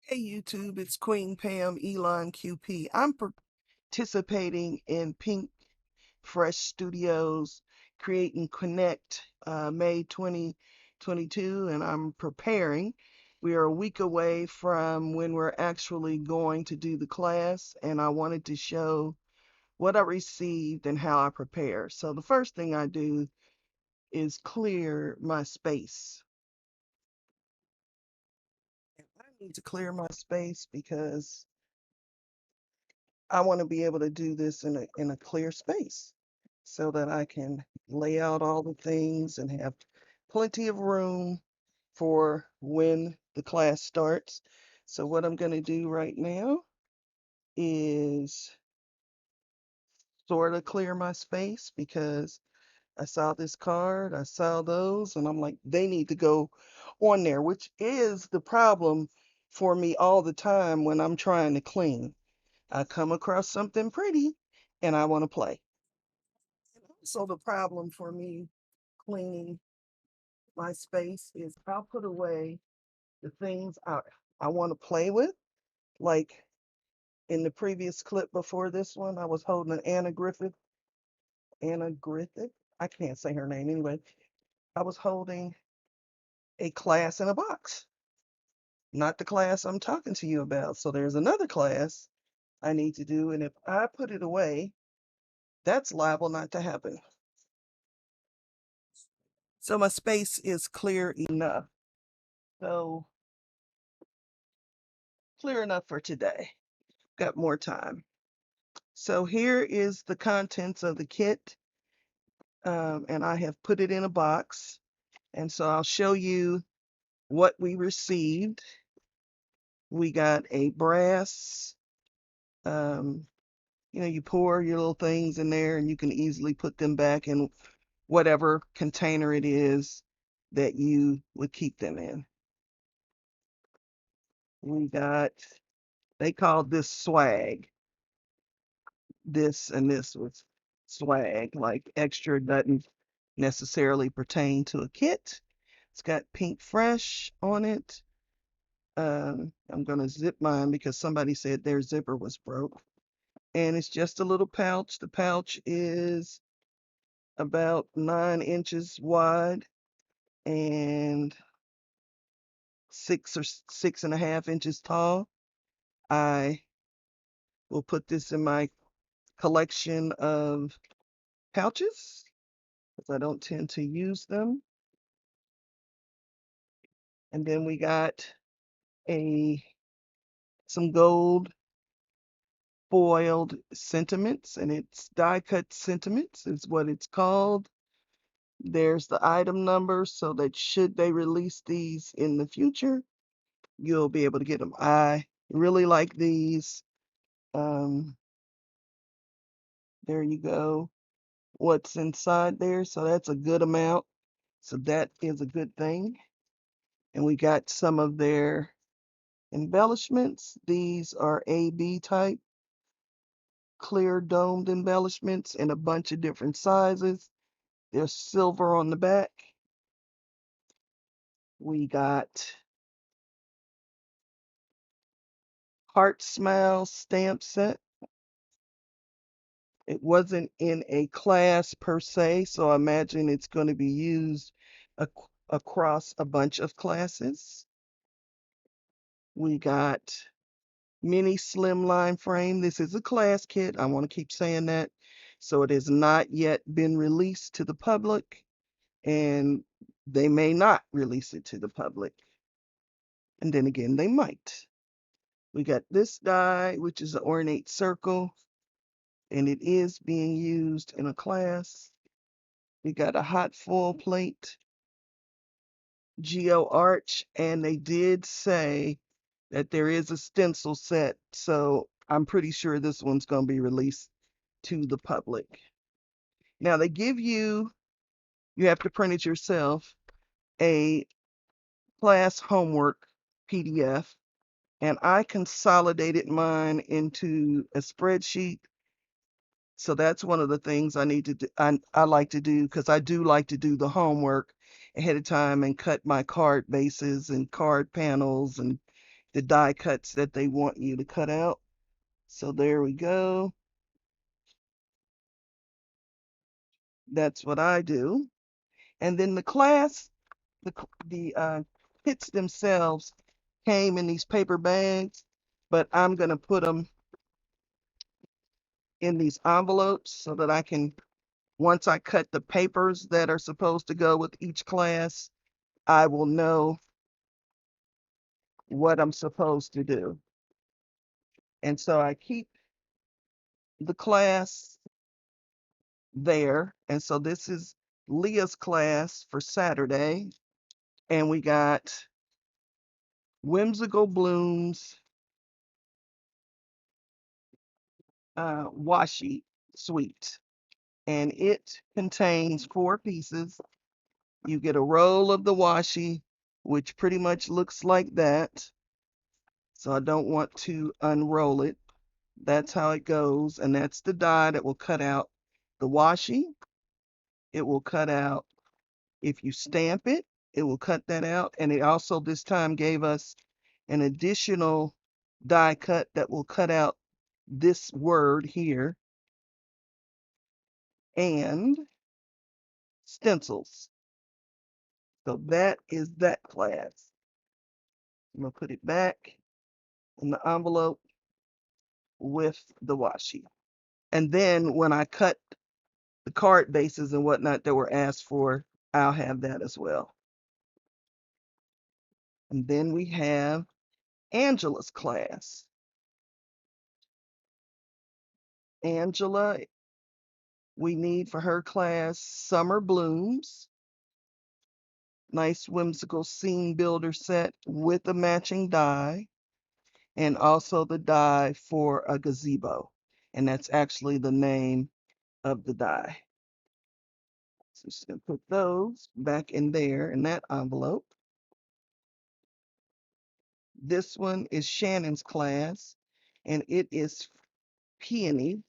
Hey YouTube, it's Queen Pam Elon QP. I'm participating in Pink Fresh Studios Create and Connect May 2022, and I'm preparing. We are a week away from when we're actually going to do the class, and I wanted to show what I received and how I prepare. So the first thing I do is clear my space. I need to clear my space because I want to be able to do this in a clear space so that I can lay out all the things and have plenty of room for when the class starts. So what I'm going to do right now is sort of clear my space because I saw this card, I saw those, and I'm like, they need to go on there, which is the problem for me all the time when I'm trying to clean. I come across something pretty and I want to play. So the problem for me cleaning my space is I'll put away the things I want to play with. Like in the previous clip before this one, I was holding an Anna Griffith. I can't say her name anyway. I was holding a class in a box, not the class I'm talking to you about. So there's another class I need to do. And if I put it away, that's liable not to happen. So my space is clear enough. So clear enough for today. Got more time. So here is the contents of the kit. And I have put it in a box. And so I'll show you what we received. We got a brass, you pour your little things in there and you can easily put them back in whatever container it is that you would keep them in. We got, they called this swag. This and this was swag, like extra doesn't necessarily pertain to a kit. It's got Pink Fresh on it. I'm gonna zip mine because somebody said their zipper was broke. And it's just a little pouch. The pouch is about 9 inches wide and 6 or 6.5 inches tall. I will put this in my collection of pouches because I don't tend to use them. And then we got some gold foiled sentiments, and it's die cut sentiments is what it's called. There's the item number so that should they release these in the future, you'll be able to get them. I really like these. Um, there you go. What's inside there. So that's a good amount. So that is a good thing. And we got some of their embellishments. These are AB type clear domed embellishments in a bunch of different sizes. There's silver on the back. We got Heart Smile stamp set. It wasn't in a class per se, so I imagine it's going to be used ac across a bunch of classes. We got mini slimline frame. This is a class kit. I want to keep saying that. So it has not yet been released to the public, and they may not release it to the public. And then again, they might. We got this die, which is an ornate circle, and it is being used in a class. We got a hot foil plate, Geo Arch, and they did say that there is a stencil set, so I'm pretty sure this one's going to be released to the public. Now they give you have to print it yourself, a class homework PDF, and I consolidated mine into a spreadsheet. So that's one of the things I need to do. I like to do because I do like to do the homework ahead of time and cut my card bases and card panels and the die cuts that they want you to cut out. So there we go. That's what I do. And then the class, the kits themselves came in these paper bags, but I'm going to put them in these envelopes so that I can, once I cut the papers that are supposed to go with each class, I will know what I'm supposed to do. And so I keep the class there. And so this is Leah's class for Saturday. And we got Whimsical Blooms washi suite. And it contains 4 pieces. You get a roll of the washi, which pretty much looks like that. So I don't want to unroll it. That's how it goes. And that's the die that will cut out the washi. It will cut out, if you stamp it, it will cut that out. And it also this time gave us an additional die cut that will cut out this word here, and stencils. So that is that class. I'm gonna put it back in the envelope with the washi. And then when I cut the card bases and whatnot that were asked for, I'll have that as well. And then we have Angela's class. Angela, we need for her class Summer Blooms, nice whimsical scene builder set with a matching die, and also the die for a gazebo. And that's actually the name of the die. So just gonna put those back in there in that envelope. This one is Shannon's class, and it is peony.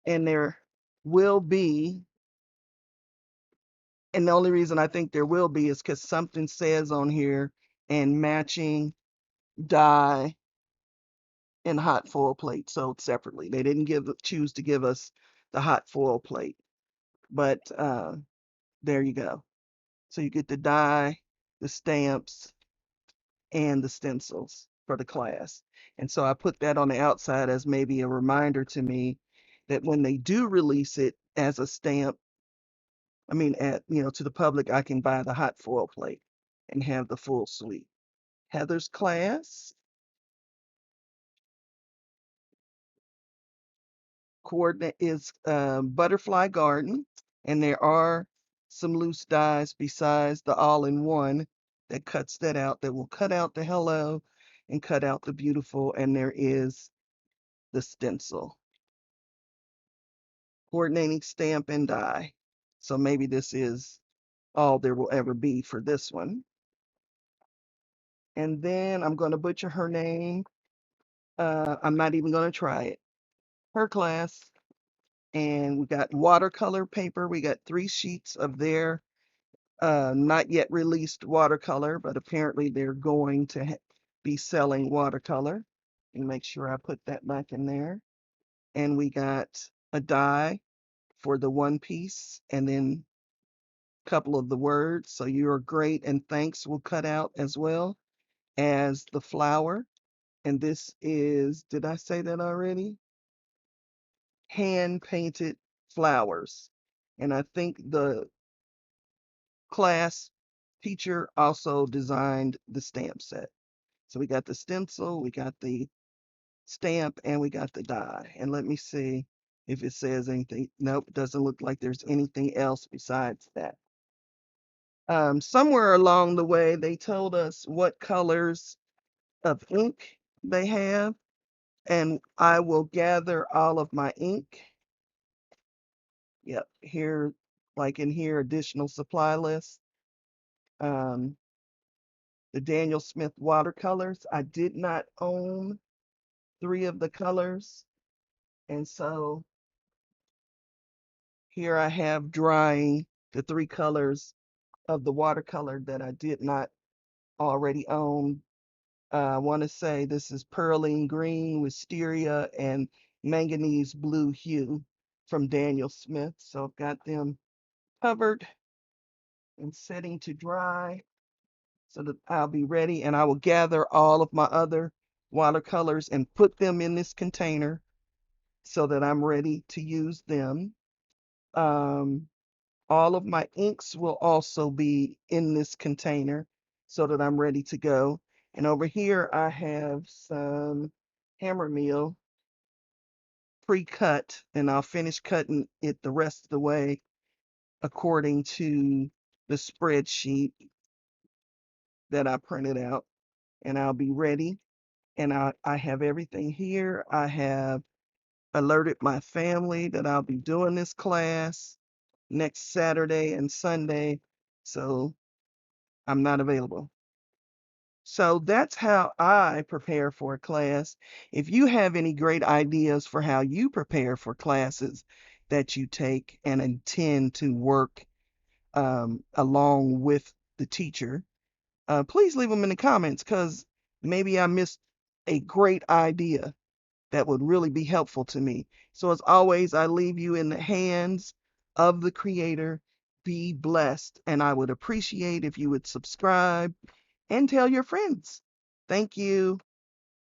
And there will be, and the only reason I think there will be is because something says on here, and matching die and hot foil plate sold separately. They didn't choose to give us the hot foil plate, but there you go. So you get the die, the stamps, and the stencils for the class. And so I put that on the outside as maybe a reminder to me that when they do release it as a stamp, to the public, I can buy the hot foil plate and have the full suite. Heather's class coordinate is Butterfly Garden, and there are some loose dies besides the all-in-one that cuts that out, that will cut out the hello and cut out the beautiful, and there is the stencil. Coordinating stamp and die. So maybe this is all there will ever be for this one. And then I'm going to butcher her name. I'm not even going to try it. Her class. And we got watercolor paper. We got 3 sheets of their not yet released watercolor, but apparently they're going to be selling watercolor. And make sure I put that back in there. And we got a die for the one piece, and then a couple of the words. So you're great and thanks will cut out as well as the flower. And this is, did I say that already? Hand painted flowers. And I think the class teacher also designed the stamp set. So we got the stencil, we got the stamp, and we got the die. And let me see if it says anything. Nope, it doesn't look like there's anything else besides that. Somewhere along the way, they told us what colors of ink they have, and I will gather all of my ink. Yep, here, like in here, additional supply list. Um, the Daniel Smith watercolors. I did not own 3 of the colors, and so here I have drying the 3 colors of the watercolor that I did not already own. I want to say this is Pearline Green, Wisteria, and Manganese Blue Hue from Daniel Smith. So I've got them covered and setting to dry so that I'll be ready, and I will gather all of my other watercolors and put them in this container so that I'm ready to use them. Um, all of my inks will also be in this container so that I'm ready to go. And over here, I have some hammer meal pre-cut, and I'll finish cutting it the rest of the way according to the spreadsheet that I printed out. And I'll be ready. And I have everything here. I have alerted my family that I'll be doing this class next Saturday and Sunday. So I'm not available. So that's how I prepare for a class. If you have any great ideas for how you prepare for classes that you take and intend to work along with the teacher, please leave them in the comments because maybe I missed a great idea that would really be helpful to me. So as always, I leave you in the hands of the Creator. Be blessed, and I would appreciate if you would subscribe and tell your friends. Thank you.